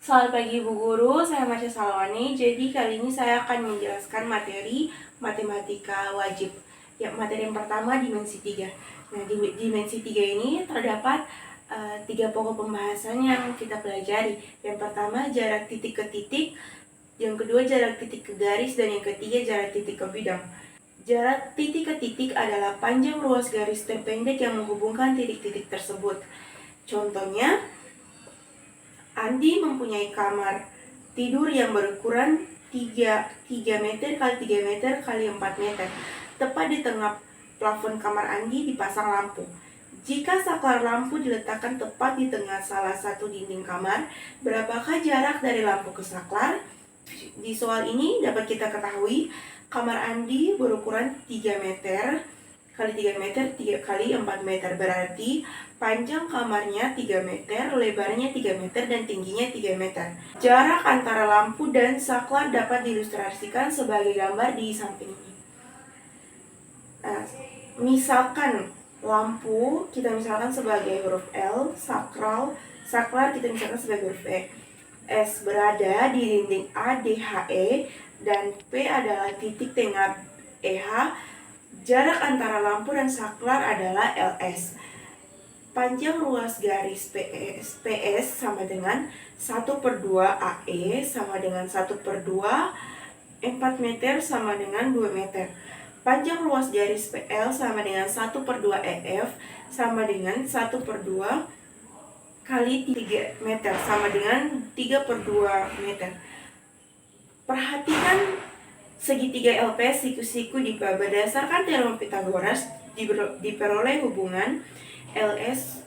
Selamat pagi Bu Guru, saya Marsha Salwani. Jadi kali ini saya akan menjelaskan materi matematika wajib. Ya, materi yang pertama dimensi 3. Nah, di dimensi 3 ini terdapat 3 pokok pembahasan yang kita pelajari. Yang pertama jarak titik ke titik, yang kedua jarak titik ke garis, dan yang ketiga jarak titik ke bidang. Jarak titik ke titik adalah panjang ruas garis terpendek yang menghubungkan titik-titik tersebut. Contohnya, Andi mempunyai kamar tidur yang berukuran 3 meter x 3 meter x 4 meter. Tepat di tengah plafon kamar Andi dipasang lampu. Jika saklar lampu diletakkan tepat di tengah salah satu dinding kamar, berapakah jarak dari lampu ke saklar? Di soal ini dapat kita ketahui kamar Andi berukuran 3 meter kali 3 meter kali 4 meter, berarti panjang kamarnya 3 meter, lebarnya 3 meter, dan tingginya 3 meter. Jarak antara lampu dan saklar dapat diilustrasikan sebagai gambar di samping ini. Nah, misalkan lampu kita misalkan sebagai huruf L, saklar kita misalkan sebagai huruf E. S berada di dinding ADHE dan P adalah titik tengah EH. Jarak antara lampu dan saklar adalah LS. Panjang ruas garis PS sama dengan 1/2 AE sama dengan 1/2 4 meter sama dengan 2 meter. Panjang ruas garis PL sama dengan 1/2 EF sama dengan 1/2 kali 3 meter sama dengan 3/2 meter. Perhatikan segitiga LPS siku-siku di bawah. Berdasarkan teorema Pythagoras diperoleh hubungan LS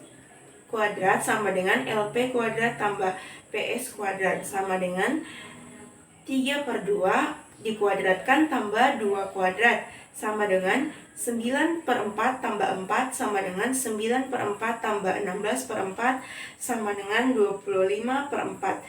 kuadrat sama dengan LP kuadrat tambah PS kuadrat sama dengan 3/2 dikuadratkan tambah 2 kuadrat sama dengan 9/4 tambah 4 sama dengan 9/4 tambah 16/4 sama dengan 25/4.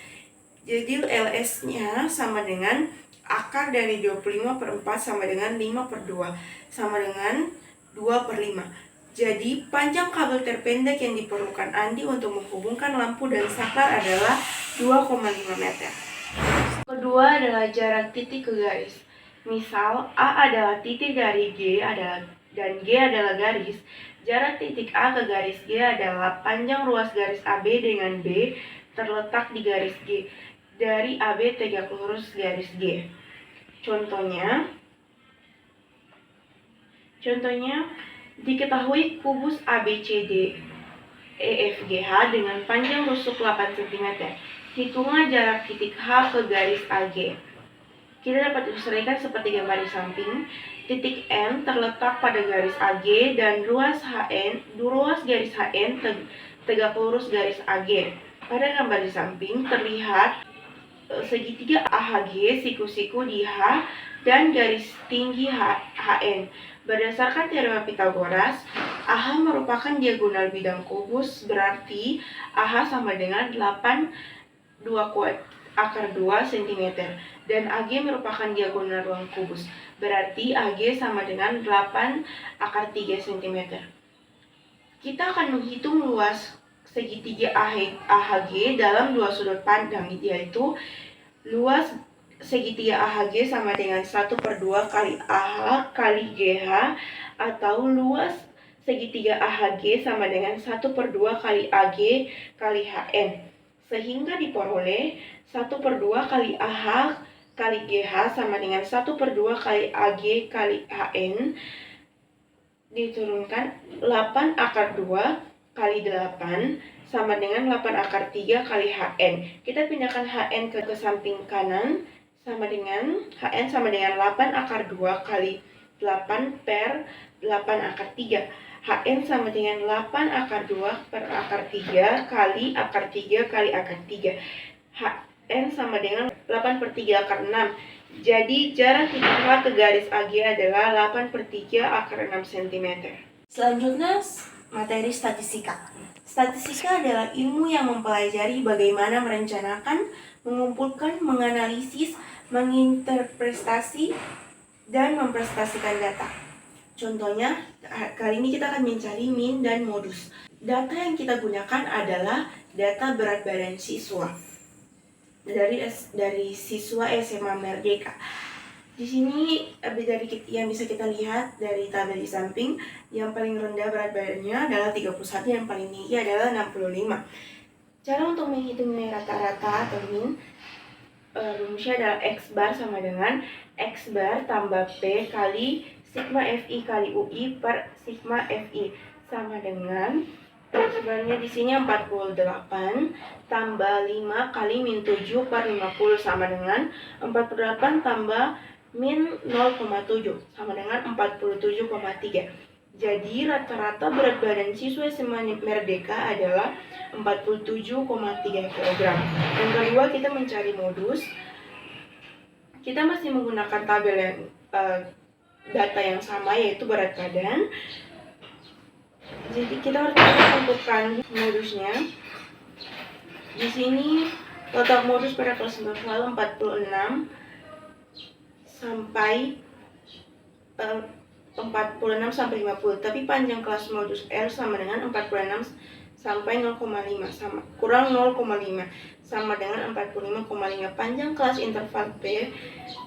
Jadi LS-nya sama dengan akar dari 25/4 sama dengan 5/2 sama dengan 2/5. Jadi panjang kabel terpendek yang diperlukan Andi untuk menghubungkan lampu dan saklar adalah 2,5 meter. Kedua adalah jarak titik ke garis. Misal A adalah titik dari G dan G adalah garis. Jarak titik A ke garis G adalah panjang ruas garis AB dengan B terletak di garis G. Dari AB tegak lurus garis G. Contohnya diketahui kubus ABCD EFGH dengan panjang rusuk 8 cm. Hitunglah jarak titik H ke garis AG. Kita dapat ilustrasikan seperti gambar di samping. Titik M terletak pada garis AG dan ruas garis HN tegak lurus garis AG. Pada gambar di samping terlihat segitiga AHG siku-siku di H dan garis tinggi HN. Berdasarkan teorema Pythagoras, AH merupakan diagonal bidang kubus, berarti AH sama dengan 8/2 cm, dan AG merupakan diagonal ruang kubus, berarti AG sama dengan 8/3 cm. Kita akan menghitung luas segitiga AHG dalam dua sudut pandang, yaitu luas segitiga AHG sama dengan 1/2 kali AH kali GH, atau luas segitiga AHG sama dengan 1/2 kali AG kali HN, sehingga diperoleh 1/2 kali AH kali GH sama dengan 1/2 kali AG kali HN diturunkan 8/2 kali 8 sama dengan 8/3 kali HN. Kita pindahkan HN ke samping kanan, sama dengan HN sama dengan 8/2 kali 8 per 8/3. HN sama dengan 8/2 per akar 3 kali akar 3 kali akar 3. HN sama dengan 8/3 akar 6. Jadi jarak titik H ke garis AG adalah 8/3 akar 6 cm. Selanjutnya materi statistika. Statistika adalah ilmu yang mempelajari bagaimana merencanakan, mengumpulkan, menganalisis, menginterpretasi, dan mempresentasikan data. Contohnya, kali ini kita akan mencari min dan modus. Data yang kita gunakan adalah data berat badan siswa. dari siswa SMA Merdeka. Di sini yang bisa kita lihat dari tabel di samping, yang paling rendah berat badannya adalah 31, yang paling tinggi adalah 65. Cara untuk menghitung nilai rata-rata atau min, rumusnya adalah X bar sama dengan X bar tambah P kali sigma FI kali UI per sigma FI, sama dengan X barnya di sini 48 tambah 5 kali min 7 per 50 sama dengan 48 tambah min 0,7 sama dengan 47,3. Jadi rata-rata berat badan siswa SMA Merdeka adalah 47,3 kg. Yang kedua, kita mencari modus. Kita masih menggunakan tabel yang data yang sama, yaitu berat badan. Jadi kita harus menentukan modusnya. Di sini letak modus pada kelas interval 46 sampai 50, tapi panjang kelas modus L sama dengan 46 sampai 0,5 sama kurang 0,5 sama dengan 45,5. Panjang kelas interval P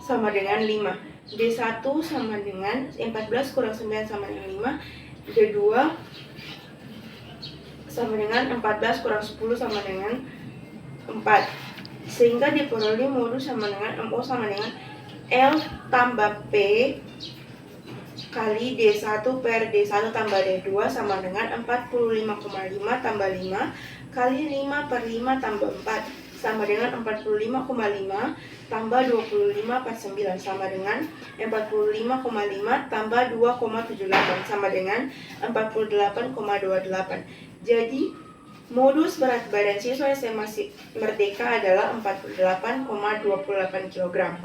sama dengan 5. D1 sama dengan 14 kurang 9 sama dengan 5. D2 sama dengan 14 kurang 10 sama dengan 4. Sehingga diperoleh modus sama dengan MO sama dengan L tambah P kali D1 per D1 tambah D2 sama dengan 45,5 tambah 5 kali 5 per 5 tambah 4 sama dengan 45,5 tambah 25 per 9 sama dengan 45,5 tambah 2,78 sama dengan 48,28. Jadi modus berat badan siswa SMA Merdeka adalah 48,28 kg.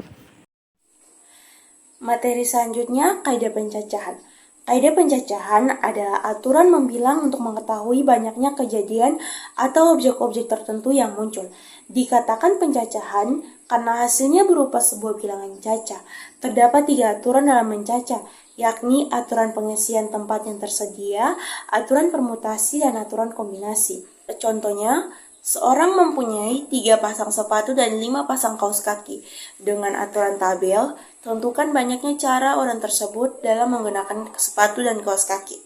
Materi selanjutnya, kaidah pencacahan. Kaidah pencacahan adalah aturan membilang untuk mengetahui banyaknya kejadian atau objek-objek tertentu yang muncul. Dikatakan pencacahan karena hasilnya berupa sebuah bilangan caca. Terdapat 3 aturan dalam mencaca, yakni aturan pengisian tempat yang tersedia, aturan permutasi, dan aturan kombinasi. Contohnya, seorang mempunyai 3 pasang sepatu dan 5 pasang kaos kaki. Dengan aturan tabel, tentukan banyaknya cara orang tersebut dalam menggunakan sepatu dan kaos kaki.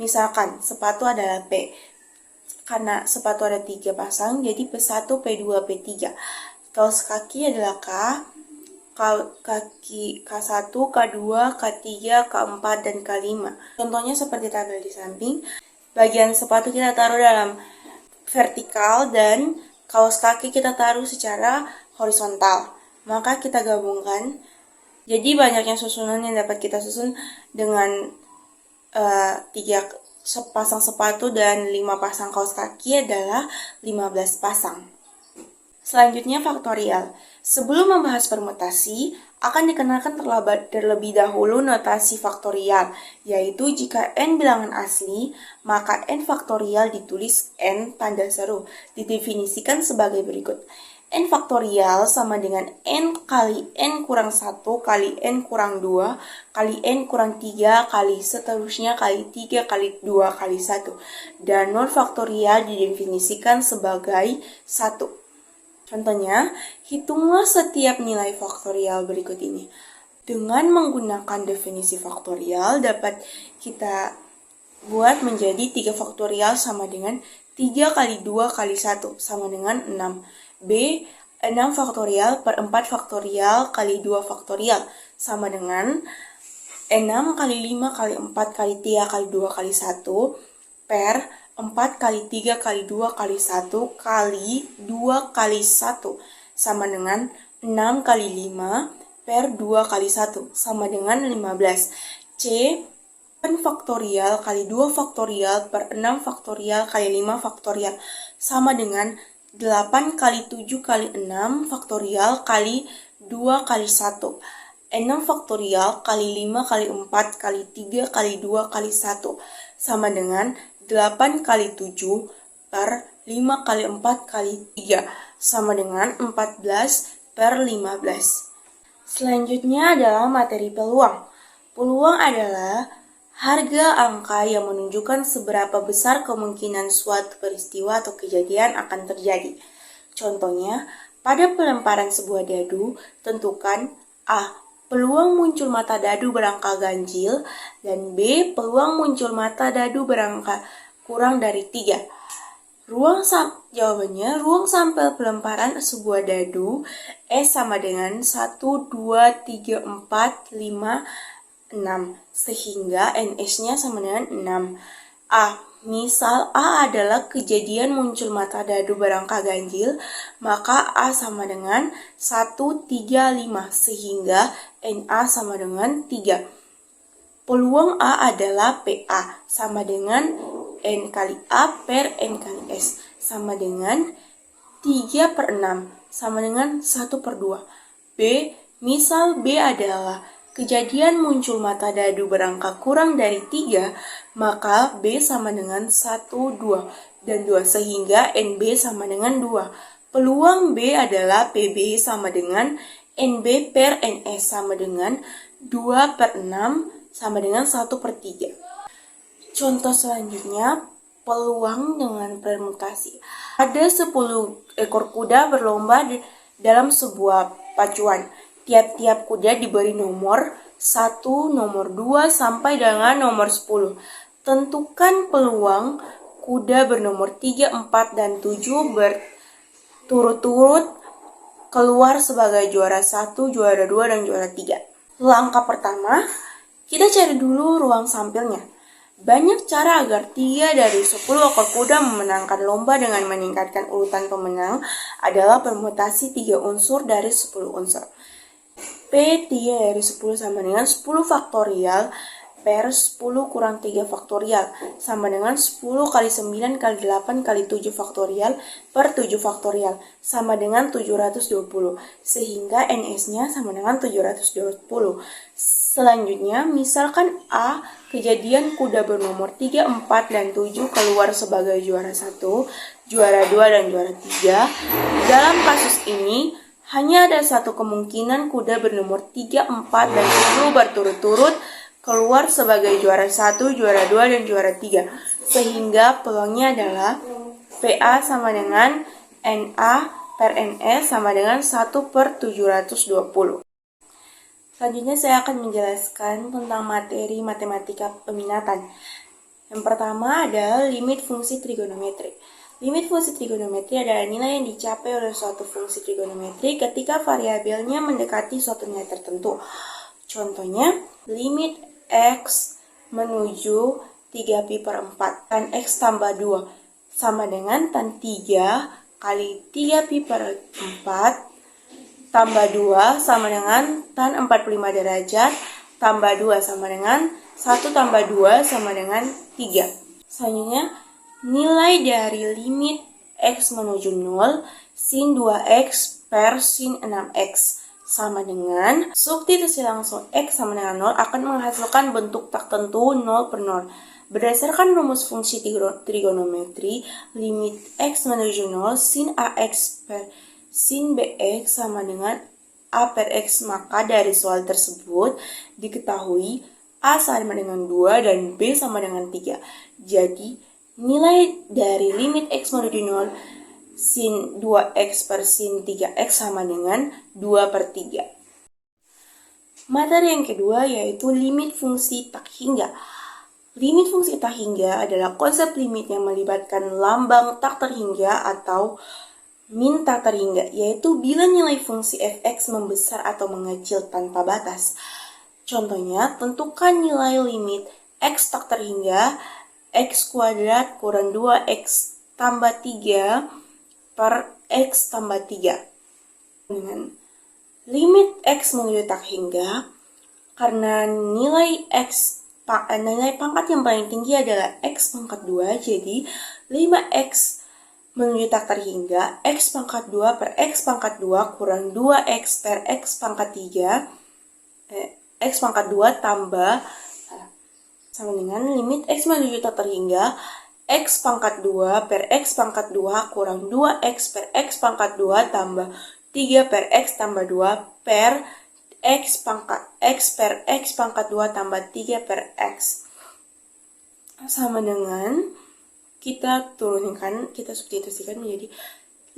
Misalkan, sepatu adalah P. Karena sepatu ada 3 pasang, jadi P1, P2, P3. Kaos kaki adalah K, kaki K1, K2, K3, K4, dan K5. Contohnya seperti tabel di samping. Bagian sepatu kita taruh dalam vertikal dan kaos kaki kita taruh secara horizontal. Maka kita gabungkan. Jadi banyaknya susunan yang dapat kita susun dengan 3 pasang sepatu dan 5 pasang kaos kaki adalah 15 pasang. Selanjutnya faktorial. Sebelum membahas permutasi, akan dikenalkan terlebih dahulu notasi faktorial, yaitu jika n bilangan asli, maka n faktorial ditulis n tanda seru, didefinisikan sebagai berikut. N faktorial sama dengan n kali n kurang 1 kali n kurang 2 kali n kurang 3 kali seterusnya kali 3 kali 2 kali 1. Dan non faktorial didefinisikan sebagai 1. Contohnya, hitunglah setiap nilai faktorial berikut ini. Dengan menggunakan definisi faktorial dapat kita buat menjadi 3 faktorial sama dengan 3 kali 2 kali 1 sama dengan 6. B, 6 faktorial per 4 faktorial kali 2 faktorial sama dengan 6 kali 5 kali 4 kali 3 kali 2 kali 1 per 4 kali 3 kali 2 kali 1 kali 2 kali 1 sama dengan 6 kali 5 per 2 kali 1 sama dengan 15. C, 8 faktorial kali 2 faktorial per 6 faktorial kali 5 faktorial sama dengan 8 kali 7 kali 6 faktorial kali 2 kali 1. 6 faktorial kali 5 kali 4 kali 3 kali 2 kali 1 sama dengan 8 kali 7 per 5 kali 4 kali 3 sama dengan 14 per 15. Selanjutnya adalah materi peluang. Peluang adalah harga angka yang menunjukkan seberapa besar kemungkinan suatu peristiwa atau kejadian akan terjadi. Contohnya, Pada pelemparan sebuah dadu, tentukan A. Peluang muncul mata dadu berangka ganjil, dan B. Peluang muncul mata dadu berangka kurang dari 3. Jawabannya, ruang sampel pelemparan sebuah dadu S sama dengan 1, 2, 3, 4, 5, 6. Sehingga NS-nya sama dengan 6. A. Misal A adalah kejadian muncul mata dadu berangka ganjil, maka A sama dengan 1, 3, 5, sehingga NA sama dengan 3. Peluang A adalah PA, sama dengan N kali A per N kali S, sama dengan 3 per 6, sama dengan 1 per 2. B. Misal B adalah kejadian muncul mata dadu berangka kurang dari 3, maka B sama dengan 1, 2, dan 2, sehingga NB sama dengan 2. Peluang B adalah PB sama dengan NB per NS sama dengan 2 per 6 sama dengan 1 per 3. Contoh selanjutnya, peluang dengan permutasi. Ada 10 ekor kuda berlomba dalam sebuah pacuan. Tiap-tiap kuda diberi nomor 1, nomor 2, sampai dengan nomor 10. Tentukan peluang kuda bernomor 3, 4, dan 7 berturut-turut keluar sebagai juara 1, juara 2, dan juara 3. Langkah pertama, kita cari dulu ruang sampelnya. Banyak cara agar 3 dari 10 ekor kuda memenangkan lomba dengan meningkatkan urutan pemenang adalah permutasi 3 unsur dari 10 unsur. P 3 dari 10 sama dengan 10 faktorial per 10 kurang 3 faktorial sama dengan 10 kali 9 kali 8 kali 7 faktorial per 7 faktorial sama dengan 720, sehingga NS-nya sama dengan 720. Selanjutnya, misalkan A, kejadian kuda bernomor 3, 4, dan 7 keluar sebagai juara 1, juara 2, dan juara 3. Dalam kasus ini, hanya ada satu kemungkinan kuda bernomor 3, 4, dan 7 berturut-turut keluar sebagai juara 1, juara 2, dan juara 3. Sehingga peluangnya adalah PA sama dengan NA per NS sama dengan 1 per 720. Selanjutnya saya akan menjelaskan tentang materi matematika peminatan. Yang pertama adalah limit fungsi trigonometri. Limit fungsi trigonometri adalah nilai yang dicapai oleh suatu fungsi trigonometri ketika variabelnya mendekati suatu nilai tertentu. Contohnya, limit X menuju 3pi per 4 tan X tambah 2 sama dengan tan 3 kali 3pi per 4 tambah 2 sama dengan tan 45 derajat tambah 2 sama dengan 1 tambah 2 sama dengan 3. Selanjutnya, nilai dari limit X menuju 0 sin 2X per sin 6X sama dengan substitusi langsung X sama dengan 0 akan menghasilkan bentuk tertentu 0 per 0. Berdasarkan rumus fungsi trigonometri, limit X menuju 0 sin AX per sin BX sama dengan A per X, maka dari soal tersebut diketahui A sama dengan 2 dan B sama dengan 3. Jadi, nilai dari limit X menuju 0 sin 2X per sin 3X sama dengan 2 per 3. Materi yang kedua yaitu limit fungsi tak hingga. Limit fungsi tak hingga adalah konsep limit yang melibatkan lambang tak terhingga atau min tak terhingga, yaitu bila nilai fungsi fx membesar atau mengecil tanpa batas. Contohnya, tentukan nilai limit x tak terhingga x kuadrat kurang 2x tambah 3 per x tambah 3. Dengan limit x menuju tak hingga, karena nilai pangkat yang paling tinggi adalah x pangkat 2, jadi 5x menuju tak terhingga, x pangkat 2 per x pangkat 2 kurang 2x per x pangkat 3, x pangkat 2 tambah sama dengan limit x menuju tak terhingga, x pangkat 2 per x pangkat 2 kurang 2x per x pangkat 2 tambah 3 per x tambah 2 per x per x pangkat 2 tambah 3 per x sama dengan kita substitusikan menjadi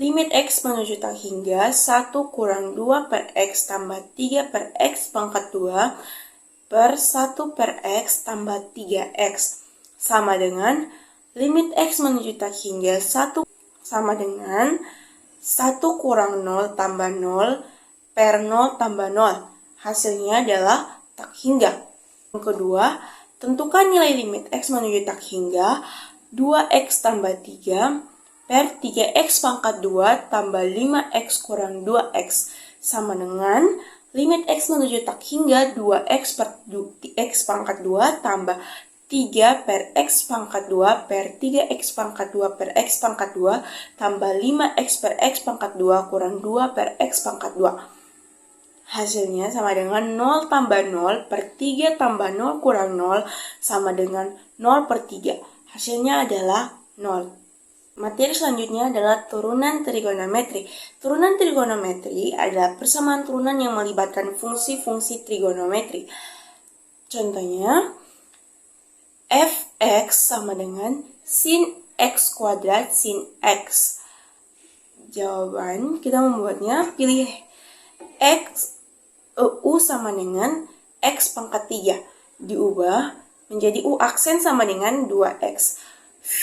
limit X menuju tak hingga 1 kurang 2 per X tambah 3 per X pangkat 2 per 1 per X tambah 3X sama dengan limit X menuju tak hingga 1 sama dengan 1 kurang 0 tambah 0 per 0 tambah 0. Hasilnya adalah tak hingga. Yang kedua, tentukan nilai limit X menuju tak hingga 2X tambah 3 per 3X pangkat 2 tambah 5X kurang 2X sama dengan limit X menuju tak hingga 2X per X pangkat 2 tambah 3 per X pangkat 2 per 3X pangkat 2 per X pangkat 2 tambah 5X per X pangkat 2 kurang 2 per X pangkat 2. Hasilnya sama dengan 0 tambah 0 per 3 tambah 0 kurang 0 sama dengan 0 per 3. Hasilnya adalah 0. Materi selanjutnya adalah turunan trigonometri. Turunan trigonometri adalah persamaan turunan yang melibatkan fungsi-fungsi trigonometri. Contohnya, fx sama dengan sin x kuadrat sin x. Jawaban kita membuatnya, pilih x U sama dengan X pangkat 3. Diubah menjadi U aksen sama dengan 2X. V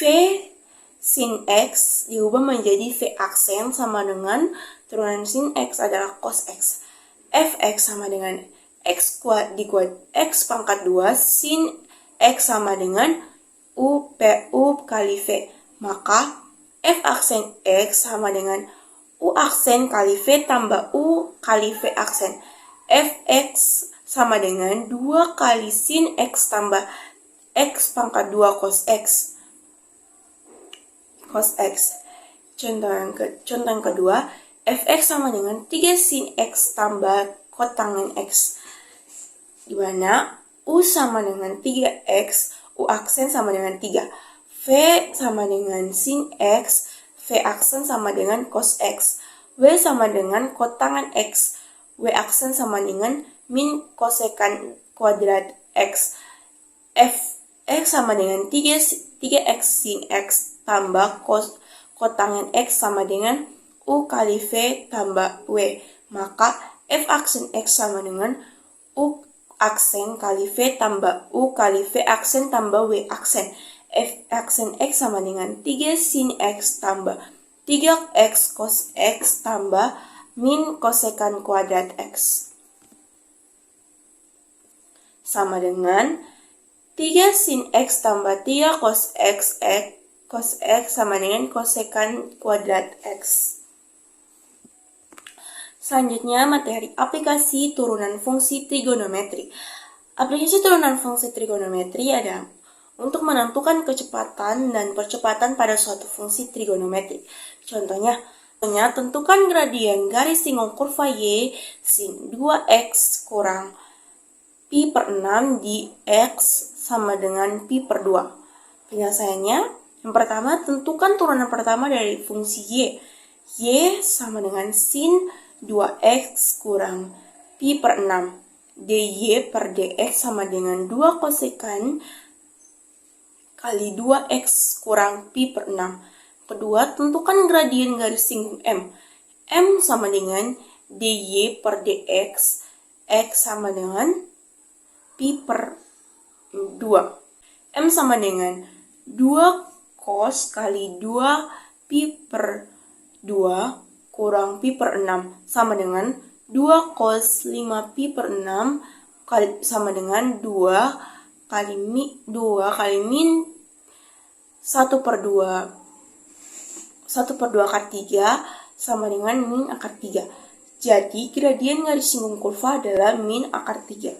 sin X diubah menjadi V aksen sama dengan turunan sin X adalah cos X. Fx sama dengan X pangkat 2 sin X sama dengan U kali V. Maka F aksen X sama dengan U aksen kali V tambah U kali V aksen. Fx sama dengan 2 kali sin X tambah X pangkat 2 cos X. Contoh yang kedua, Fx sama dengan 3 sin X tambah kotangen X. Di mana U sama dengan 3X, U aksen sama dengan 3. V sama dengan sin X, V aksen sama dengan cos X. W sama dengan kotangen X. W aksen sama dengan min kosekan kuadrat X. Fx sama dengan 3x sin X tambah kotangen X sama dengan U kali V tambah W. Maka F aksen X sama dengan U aksen kali V tambah U kali V aksen tambah W aksen. F aksen X sama dengan 3 sin X tambah 3x cos X tambah min kosekan kuadrat X. Sama dengan 3 sin X tambah 3 cos X sama dengan kosekan kuadrat X. Selanjutnya, materi aplikasi turunan fungsi trigonometri. Aplikasi turunan fungsi trigonometri adalah untuk menentukan kecepatan dan percepatan pada suatu fungsi trigonometri. Contohnya, tentukan gradien garis singgung kurva Y sin 2X kurang pi per 6 di X sama dengan pi per 2. Penyelesaiannya, yang pertama, tentukan turunan pertama dari fungsi Y. Y sama dengan sin 2X kurang pi per 6. dy per dx sama dengan 2 kosekan kali 2X kurang pi per 6. Kedua, tentukan gradien garis singgung M. M sama dengan dy per dx, X sama dengan pi per 2. M sama dengan 2 cos kali 2 pi per 2 kurang pi per 6 sama dengan 2 cos 5 pi per 6 sama dengan 2 kali min 1 per 2 akar 3 sama dengan min akar 3. Jadi, gradien garis singgung kurva adalah min akar 3.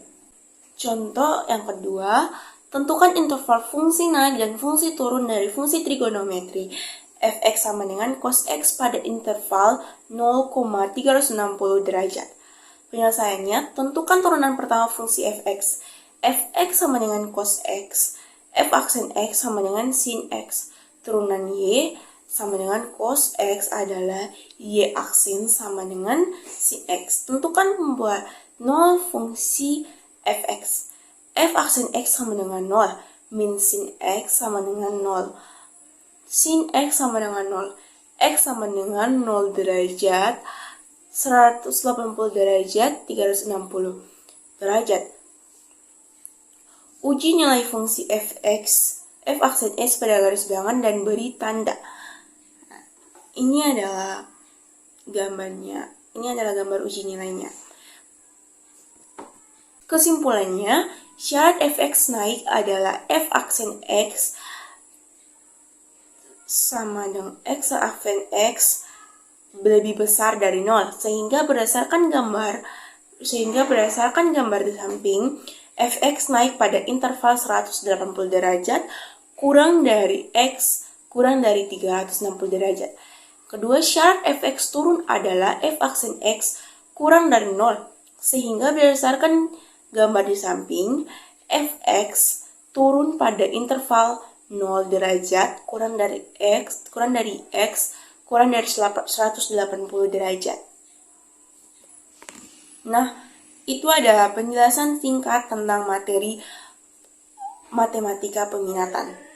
Contoh yang kedua, tentukan interval fungsi naik dan fungsi turun dari fungsi trigonometri. Fx sama dengan cos X pada interval 0,360 derajat. Penyelesaiannya, tentukan turunan pertama fungsi Fx. Fx sama dengan cos X. F aksen X sama dengan sin X. Turunan Y sama dengan cos X adalah Y aksen sama dengan sin X. Tentukan membuat 0 fungsi Fx. F aksen X sama dengan 0. Min sin X sama dengan 0. Sin X sama dengan 0. X sama dengan 0 derajat, 180 derajat, 360 derajat. Uji nilai fungsi f(x), f aksen S pada garis bilangan dan beri tanda. Ini adalah gambarnya. Ini adalah gambar uji nilainya. Kesimpulannya, syarat f(x) naik adalah f aksen X sama dengan X aksen X lebih besar dari 0, sehingga berdasarkan gambar di samping, f(x) naik pada interval 180 derajat kurang dari X kurang dari 360 derajat. Kedua, syarat f(x) turun adalah f aksen X kurang dari 0, sehingga berdasarkan gambar di samping, f(x) turun pada interval 0 derajat kurang dari X kurang dari 180 derajat. Nah, itu adalah penjelasan singkat tentang materi matematika peminatan.